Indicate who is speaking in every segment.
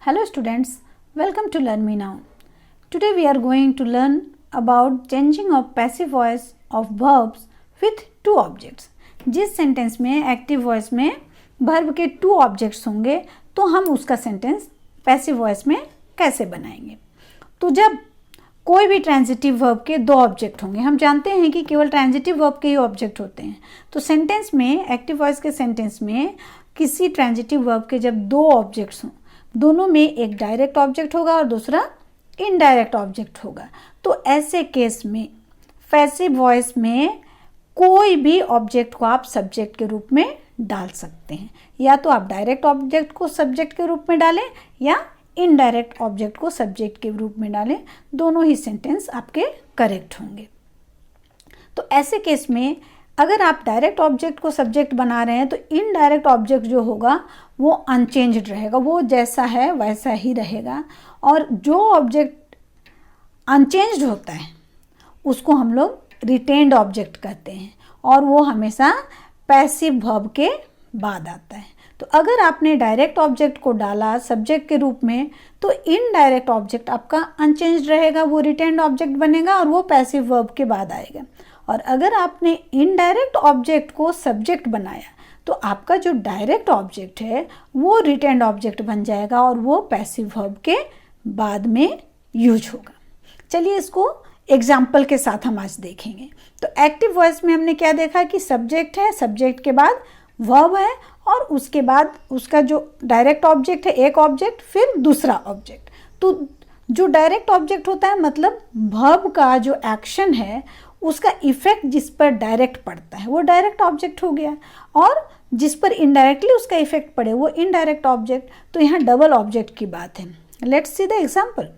Speaker 1: Hello students, welcome to Learn Me Now. Today we are going to learn about changing of passive voice of verbs with two objects. जिस sentence में active voice में verb के two objects होंगे तो हम उसका sentence passive voice में कैसे बनाएंगे। तो जब कोई भी ट्रांजिटिव वर्ब के दो ऑब्जेक्ट होंगे, हम जानते हैं कि केवल ट्रांजिटिव वर्ब के ही ऑब्जेक्ट होते हैं, तो सेंटेंस में एक्टिव वॉइस के सेंटेंस में किसी ट्रांजिटिव वर्ब के जब दो ऑब्जेक्ट्स हों, दोनों में एक डायरेक्ट ऑब्जेक्ट होगा और दूसरा इनडायरेक्ट ऑब्जेक्ट होगा। तो ऐसे केस में पैसिव वॉइस में कोई भी ऑब्जेक्ट को आप सब्जेक्ट के रूप में डाल सकते हैं, या तो आप डायरेक्ट ऑब्जेक्ट को सब्जेक्ट के रूप में डालें या इनडायरेक्ट ऑब्जेक्ट को सब्जेक्ट के रूप में डालें, दोनों ही सेंटेंस आपके करेक्ट होंगे। तो ऐसे केस में अगर आप डायरेक्ट ऑब्जेक्ट को सब्जेक्ट बना रहे हैं तो इनडायरेक्ट ऑब्जेक्ट जो होगा वो अनचेंज्ड रहेगा, वो जैसा है वैसा ही रहेगा, और जो ऑब्जेक्ट अनचेंज्ड होता है उसको हम लोग रिटेन्ड ऑब्जेक्ट कहते हैं, और वो हमेशा पैसिव वर्ब के बाद आता है। तो अगर आपने डायरेक्ट ऑब्जेक्ट को डाला सब्जेक्ट के रूप में तो इनडायरेक्ट ऑब्जेक्ट आपका अनचेंज्ड रहेगा, वो रिटेन्ड ऑब्जेक्ट बनेगा और वो पैसिव वर्ब के बाद आएगा। और अगर आपने इनडायरेक्ट ऑब्जेक्ट को सब्जेक्ट बनाया तो आपका जो डायरेक्ट ऑब्जेक्ट है वो रिटेन्ड ऑब्जेक्ट बन जाएगा और वो पैसिव वर्ब के बाद में यूज होगा। चलिए इसको एग्जाम्पल के साथ हम आज देखेंगे। तो एक्टिव वॉइस में हमने क्या देखा कि सब्जेक्ट है, सब्जेक्ट के बाद वर्ब है और उसके बाद उसका जो डायरेक्ट ऑब्जेक्ट है एक ऑब्जेक्ट, फिर दूसरा ऑब्जेक्ट। तो जो डायरेक्ट ऑब्जेक्ट होता है मतलब वर्ब का जो एक्शन है उसका इफेक्ट जिस पर डायरेक्ट पड़ता है वो डायरेक्ट ऑब्जेक्ट हो गया, और जिस पर इनडायरेक्टली उसका इफेक्ट पड़े वो इनडायरेक्ट ऑब्जेक्ट। तो यहाँ डबल ऑब्जेक्ट की बात है। Let's see the example.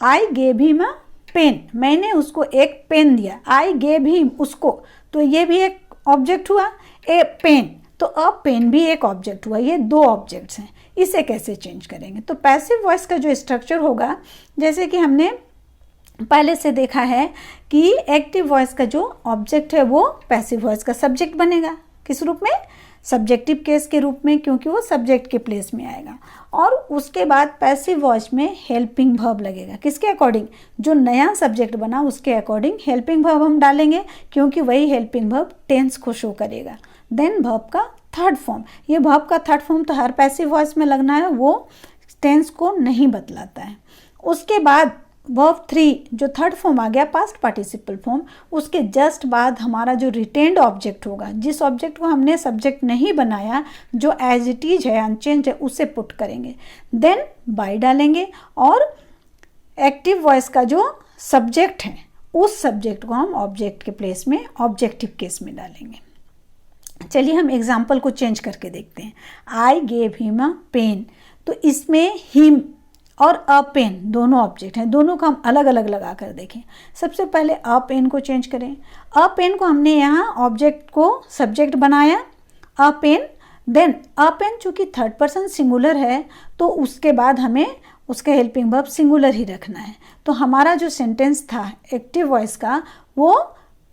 Speaker 1: I gave him a pen, मैंने उसको एक पेन दिया। आई गेव हिम उसको, तो ये भी एक ऑब्जेक्ट हुआ। ए पेन, तो अ पेन भी एक ऑब्जेक्ट हुआ। ये दो ऑब्जेक्ट्स हैं। इसे कैसे चेंज करेंगे? तो पैसिव वॉइस का जो स्ट्रक्चर होगा, जैसे कि हमने पहले से देखा है कि एक्टिव वॉइस का जो ऑब्जेक्ट है वो पैसिव वॉइस का सब्जेक्ट बनेगा। किस रूप में? सब्जेक्टिव केस के रूप में, क्योंकि वो सब्जेक्ट के प्लेस में आएगा। और उसके बाद पैसिव वॉइस में हेल्पिंग वर्ब लगेगा। किसके अकॉर्डिंग? जो नया सब्जेक्ट बना उसके अकॉर्डिंग हेल्पिंग वर्ब हम डालेंगे, क्योंकि वही हेल्पिंग वर्ब टेंस को शो करेगा। देन वर्ब का थर्ड फॉर्म, ये वर्ब का थर्ड फॉर्म तो हर पैसिव वॉइस में लगना है, वो टेंस को नहीं बतलाता है। उसके बाद वर्ब 3 जो थर्ड फॉर्म आ गया पास्ट पार्टिसिपल फॉर्म, उसके जस्ट बाद हमारा जो रिटेन्ड ऑब्जेक्ट होगा, जिस ऑब्जेक्ट को हमने सब्जेक्ट नहीं बनाया, जो एज इट इज है अनचेंज है, उसे पुट करेंगे। देन बाय डालेंगे और एक्टिव वॉइस का जो सब्जेक्ट है उस सब्जेक्ट को हम ऑब्जेक्ट के प्लेस में ऑब्जेक्टिव केस में डालेंगे। चलिए हम एग्जाम्पल को चेंज करके देखते हैं। I gave him a pen, तो इसमें हिम और अ पेन दोनों ऑब्जेक्ट हैं, दोनों को हम अलग अलग लगा कर देखें। सबसे पहले अ पेन को चेंज करें। अ पेन को हमने यहाँ ऑब्जेक्ट को सब्जेक्ट बनाया, अ पेन। देन अ पेन चूँकि थर्ड पर्सन सिंगुलर है तो उसके बाद हमें उसका हेल्पिंग वर्ब सिंगुलर ही रखना है। तो हमारा जो सेंटेंस था एक्टिव वॉइस का वो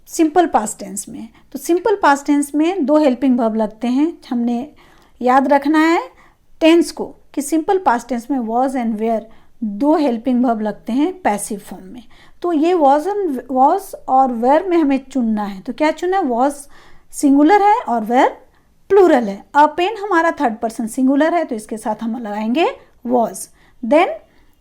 Speaker 1: सिंपल पास्ट टेंस में। तो सिंपल पास्ट टेंस में दो हेल्पिंग वर्ब लगते हैं। हमने याद रखना है टेंस को कि सिंपल पास्ट टेंस में वॉज एंड वेयर दो हेल्पिंग वर्ब लगते हैं पैसिव फॉर्म में। तो ये वॉज और वेयर में हमें चुनना है। तो क्या चुना? वॉज सिंगुलर है और वेयर प्लूरल है। अ पेन हमारा थर्ड पर्सन सिंगुलर है तो इसके साथ हम लगाएंगे वॉज। देन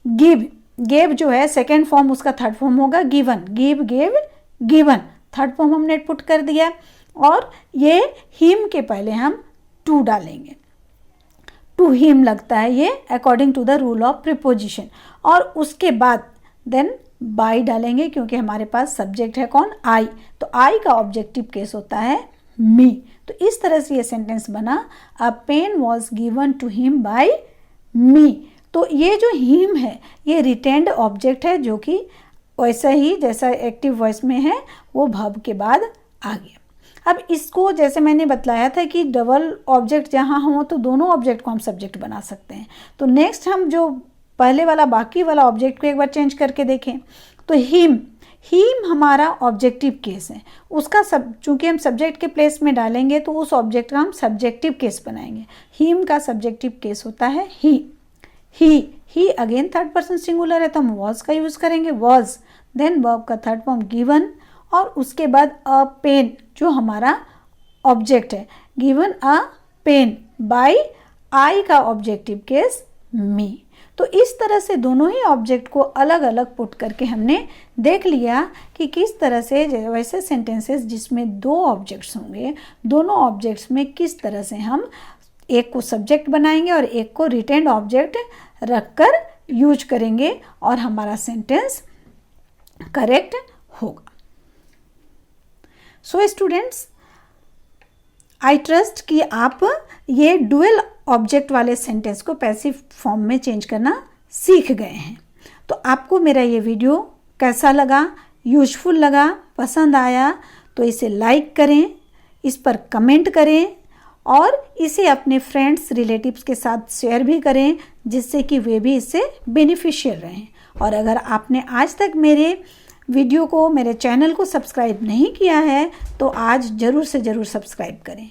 Speaker 1: गिव, गेव जो है सेकेंड फॉर्म उसका थर्ड फॉर्म होगा given. Give, gave, given third form हमने पुट कर दिया। और ये हिम के पहले हम टू डालेंगे, टू हिम लगता है ये according to the rule of preposition. और उसके बाद देन बाय डालेंगे, क्योंकि हमारे पास सब्जेक्ट है कौन? आई। तो आई का ऑब्जेक्टिव केस होता है मी। तो इस तरह से ये सेंटेंस बना, a pen was given to him by me. तो ये जो हिम है ये रिटेन्ड ऑब्जेक्ट है, जो कि वैसा ही जैसा एक्टिव वॉइस में है वो वर्ब के बाद आ गया। अब इसको जैसे मैंने बतलाया था कि डबल ऑब्जेक्ट जहाँ हो तो दोनों ऑब्जेक्ट को हम सब्जेक्ट बना सकते हैं। तो नेक्स्ट हम जो पहले वाला बाकी वाला ऑब्जेक्ट को एक बार चेंज करके देखें। तो हिम, हिम हमारा ऑब्जेक्टिव केस है, उसका चूँकि हम सब्जेक्ट के प्लेस में डालेंगे तो उस ऑब्जेक्ट का हम सब्जेक्टिव केस बनाएंगे। हिम का सब्जेक्टिव केस होता है ही। ही अगेन थर्ड पर्सन सिंगुलर है तो हम वॉज का यूज़ करेंगे, वॉज। देन वर्ब का थर्ड फॉर्म गिवन, और उसके बाद अ पेन जो हमारा ऑब्जेक्ट है, गिवन अ पेन बाय आई का ऑब्जेक्टिव केस मी। तो इस तरह से दोनों ही ऑब्जेक्ट को अलग अलग पुट करके हमने देख लिया कि किस तरह से वैसे सेंटेंसेस जिसमें दो ऑब्जेक्ट्स होंगे, दोनों ऑब्जेक्ट्स में किस तरह से हम एक को सब्जेक्ट बनाएंगे और एक को रिटेन्ड ऑब्जेक्ट रखकर यूज करेंगे और हमारा सेंटेंस करेक्ट होगा। सो स्टूडेंट्स, आई ट्रस्ट कि आप ये डुअल ऑब्जेक्ट वाले सेंटेंस को पैसिव फॉर्म में चेंज करना सीख गए हैं। तो आपको मेरा ये वीडियो कैसा लगा, यूजफुल लगा, पसंद आया तो इसे लाइक करें, इस पर कमेंट करें और इसे अपने फ्रेंड्स रिलेटिव्स के साथ शेयर भी करें, जिससे कि वे भी इससे बेनिफिशियल रहें। और अगर आपने आज तक मेरे वीडियो को, मेरे चैनल को सब्सक्राइब नहीं किया है तो आज ज़रूर से ज़रूर सब्सक्राइब करें।